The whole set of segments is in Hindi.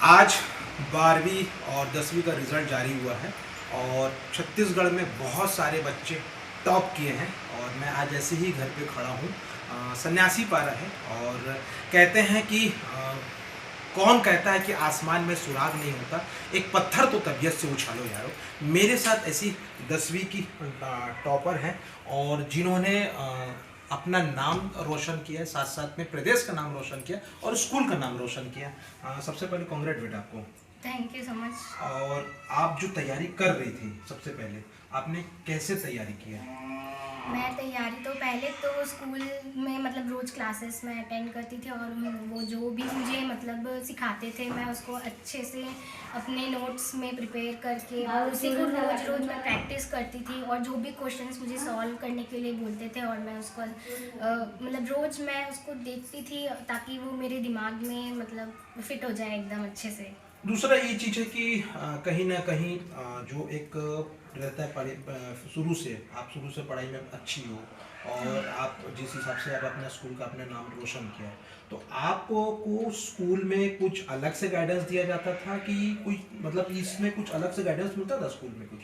आज 12वीं और 10वीं का रिज़ल्ट जारी हुआ है और छत्तीसगढ़ में बहुत सारे बच्चे टॉप किए हैं और मैं आज ऐसे ही घर पे खड़ा हूँ। सन्यासी पारा है और कहते हैं कि कौन कहता है कि आसमान में सुराग नहीं होता, एक पत्थर तो तबीयत से उछालो यारो। मेरे साथ ऐसी 10वीं की टॉपर हैं और जिन्होंने अपना नाम रोशन किया है, साथ साथ में प्रदेश का नाम रोशन किया और स्कूल का नाम रोशन किया। सबसे पहले कांग्रेट बेटा आपको। Thank you so much. और आप जो तैयारी कर रही थी, सबसे पहले आपने कैसे तैयारी किया? मैं तैयारी तो पहले तो स्कूल में मतलब रोज़ क्लासेस में अटेंड करती थी और वो जो भी मुझे मतलब सिखाते थे मैं उसको अच्छे से अपने नोट्स में प्रिपेयर करके और उसी को रोज़ मैं प्रैक्टिस करती थी और जो भी क्वेश्चंस मुझे सॉल्व करने के लिए बोलते थे और मैं उसको मतलब रोज़ मैं उसको देखती थी ताकि वो मेरे दिमाग में मतलब फिट हो जाए एकदम अच्छे से। दूसरा ये चीज़ है कि कहीं ना कहीं जो एक रहता है शुरू से पढ़ाई में अच्छी हो और आप जिस हिसाब से आप अपना स्कूल का अपना नाम रोशन किया है, तो आपको को स्कूल में कुछ अलग से गाइडेंस दिया जाता था कि कोई मतलब इसमें कुछ अलग से गाइडेंस मिलता था स्कूल में कुछ?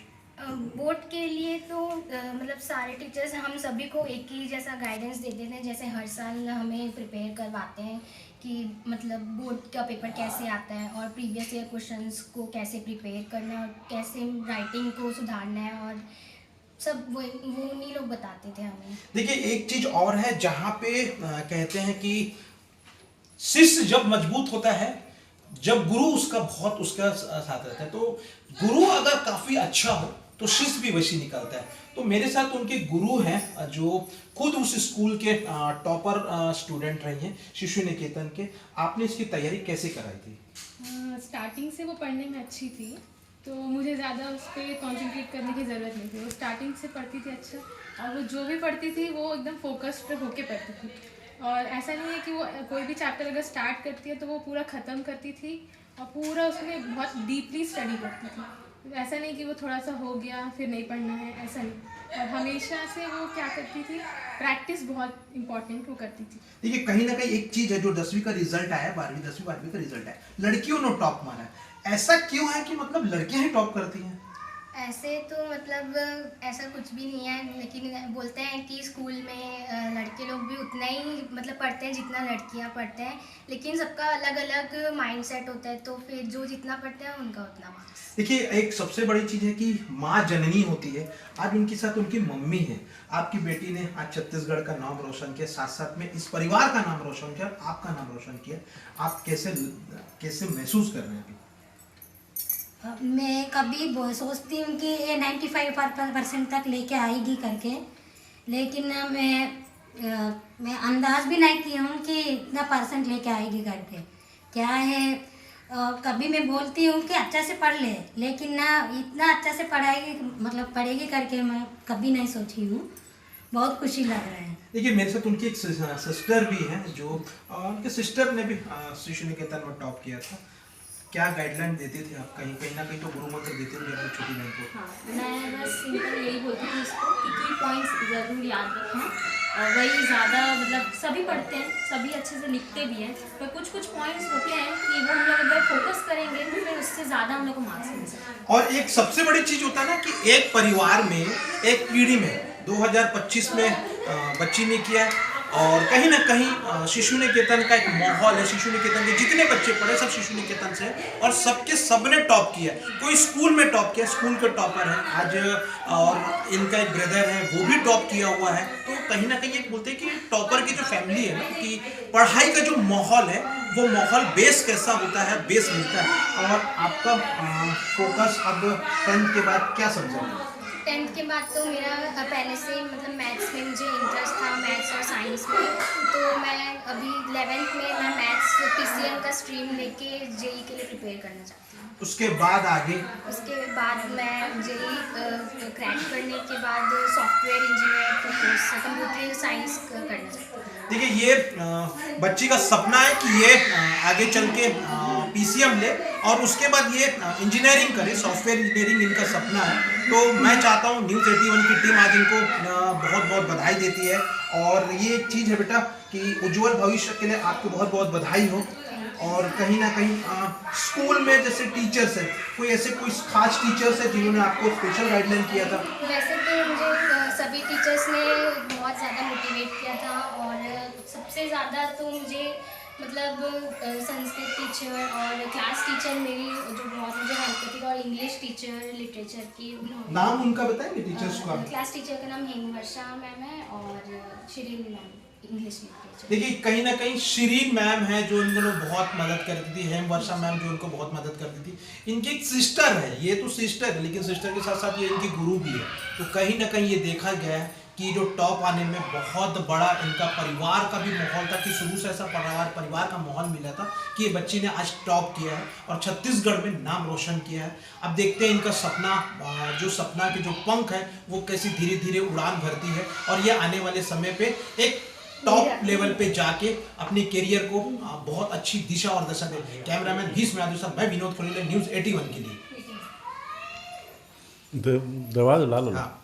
बोर्ड के लिए तो मतलब सारे टीचर्स हम सभी को एक ही जैसा गाइडेंस देते थे। जैसे हर साल हमें प्रिपेयर करवाते हैं कि मतलब बोर्ड का पेपर कैसे आता है और प्रीवियस ईयर क्वेश्चंस को कैसे प्रिपेयर करना है और कैसे राइटिंग को सुधारना है और सब वो उन्हीं लोग बताते थे हमें। देखिए, एक चीज़ और है जहाँ पे कहते हैं कि शिष्य जब मजबूत होता है, जब गुरु उसका बहुत उसका साथ रहता है, तो गुरु अगर काफ़ी अच्छा हो तो शिष्य भी वैसी निकलता है। तो मेरे साथ उनके गुरु हैं जो खुद उस स्कूल के टॉपर स्टूडेंट रही हैं, शिशु निकेतन के। आपने इसकी तैयारी कैसे कराई थी? स्टार्टिंग से वो पढ़ने में अच्छी थी तो मुझे ज़्यादा उस पर कॉन्सेंट्रेट करने की ज़रूरत नहीं थी। वो स्टार्टिंग से पढ़ती थी अच्छा और वो जो भी पढ़ती थी वो एकदम फोकस्ड होके पढ़ती थी और ऐसा नहीं है कि वो कोई भी चैप्टर अगर स्टार्ट करती है तो वो पूरा ख़त्म करती थी और पूरा उसमें बहुत डीपली स्टडी करती थी। ऐसा नहीं कि वो थोड़ा सा हो गया फिर नहीं पढ़ना है, ऐसा नहीं। और हमेशा से वो क्या करती थी, प्रैक्टिस बहुत इंपॉर्टेंट वो करती थी। देखिए, कहीं ना कहीं एक चीज़ है, जो 10वीं का रिजल्ट आया, 12वीं का रिजल्ट आया, लड़कियों ने टॉप मारा है। ऐसा क्यों है कि मतलब लड़कियां ही टॉप करती हैं? ऐसे तो मतलब ऐसा कुछ भी नहीं है, लेकिन बोलते हैं कि स्कूल में लड़के लोग भी उतना ही मतलब पढ़ते हैं जितना लड़कियां पढ़ते हैं, लेकिन सबका अलग अलग माइंडसेट होता है तो फिर जो जितना पढ़ते हैं उनका उतना मार्क्स। देखिए, एक सबसे बड़ी चीज़ है कि माँ जननी होती है। आज उनके साथ उनकी मम्मी है। आपकी बेटी ने आज छत्तीसगढ़ का नाम रोशन किया, साथ साथ में इस परिवार का नाम रोशन किया, आपका नाम रोशन किया। आप कैसे कैसे महसूस कर रहे हैं अभी? मैं कभी सोचती हूँ कि ये 95% तक लेके आएगी करके, लेकिन मैं अंदाज भी नहीं की हूँ कि इतना परसेंट लेके आएगी करके। क्या है, कभी मैं बोलती हूँ कि अच्छा से पढ़ ले, लेकिन ना इतना अच्छा से पढ़ाएगी मतलब पढ़ेगी करके मैं कभी नहीं सोची हूँ। बहुत खुशी लग रहा है। देखिए, मेरे साथ उनकी एक सिस्टर भी हैं जो उनके सिस्टर ने भी शिशु निकेतन में टॉप किया था। क्या गाइडलाइन देते थे आप? कहीं ना कहीं तो गुरु मंत्र देते होंगे अपनी छोटी बहन को। हाँ, मैं बस सिंपल यही बोलती थी उसको कि की पॉइंट्स ज़रूर याद रखें और वही ज़्यादा मतलब सभी पढ़ते हैं, सभी अच्छे से लिखते भी हैं, पर कुछ कुछ पॉइंट्स होते हैं कि वो हम लोग अगर फोकस करेंगे तो फिर उससे ज़्यादा हम लोग को मार्क्स मिल सकते हैं। और एक सबसे बड़ी चीज़ होता है ना कि एक परिवार में, एक पीढ़ी में 2025 में बच्ची ने किया और कहीं ना कहीं शिशु निकेतन का एक माहौल है। शिशु निकेतन के जितने बच्चे पढ़े सब शिशु निकेतन से और सबने टॉप किया। कोई स्कूल में टॉप किया, स्कूल के टॉपर हैं आज, और इनका एक ब्रदर है वो भी टॉप किया हुआ है। तो कहीं ना कहीं एक बोलते हैं कि टॉपर की जो फैमिली है ना, कि पढ़ाई का जो माहौल है वो माहौल बेस कैसा होता है, बेस मिलता है। और आपका फोकस अब 10th के बाद क्या समझेंगे? 10th के बाद तो मेरा पहले से मतलब मैथ्स में मुझे इंटरेस्ट था, मैथ्स और साइंस में, तो मैं अभी 11th में मैं मैथ्स पीसीएम का स्ट्रीम लेके जेई के लिए प्रिपेयर करना चाहती हूँ। उसके बाद आगे? उसके बाद मैं जेई क्रैक करने के बाद सॉफ्टवेयर इंजीनियर का कोर्स कंप्यूटर साइंस करना चाहती हूँ। देखिए, ये बच्ची का सपना है कि ये आगे चल के पीसीएम ले और उसके बाद ये इंजीनियरिंग करे, सॉफ्टवेयर इंजीनियरिंग इनका सपना है। तो मैं चाहता हूँ न्यूज़ 81 की टीम आज इनको बहुत बहुत बधाई देती है और ये एक चीज़ है बेटा कि उज्जवल भविष्य के लिए आपको बहुत बहुत बधाई हो। और कहीं ना कहीं स्कूल में जैसे टीचर्स है, कोई खास टीचर्स है जिन्होंने आपको स्पेशल गाइडलाइन किया था? वैसे तो मुझे सभी टीचर्स ने बहुत ज़्यादा मोटिवेट किया था, और सबसे ज़्यादा तो मुझे मतलब संस्कृत टीचर और क्लास टीचर मेरी जो बहुत मुझे हेल्प करती थी, और इंग्लिश टीचर लिटरेचर की, उन्होंने। नाम उनका बताएंगे टीचर्स का? क्लास टीचर का नाम हेमवर्षा मैम है, और शिरीन मैम इंग्लिश लिटरेचर। देखिए कहीं ना कहीं शिरीन मैम है जो इनको बहुत मदद करती थी, हेमवर्षा मैम जो उनको बहुत मदद करती थी। इनकी एक सिस्टर है, ये तो सिस्टर है लेकिन सिस्टर के साथ साथ ये इनकी गुरु भी है। तो कहीं ना कहीं ये देखा गया है कि जो टॉप आने में बहुत बड़ा इनका परिवार का भी माहौल था, कि शुरू से ऐसा परिवार का माहौल मिला था कि ये बच्ची ने आज टॉप किया है और छत्तीसगढ़ में नाम रोशन किया है। अब देखते हैं इनका सपना, जो सपना के जो पंख है वो कैसे धीरे धीरे उड़ान भरती है, और ये आने वाले समय पे एक टॉप लेवल पे जाके अपने करियर को बहुत अच्छी दिशा और दशा दे। कैमरामैन भीष्म यादव साहब, मैं विनोद खलील, न्यूज़ 81 के लिए। दरवाजा ला लो। हाँ।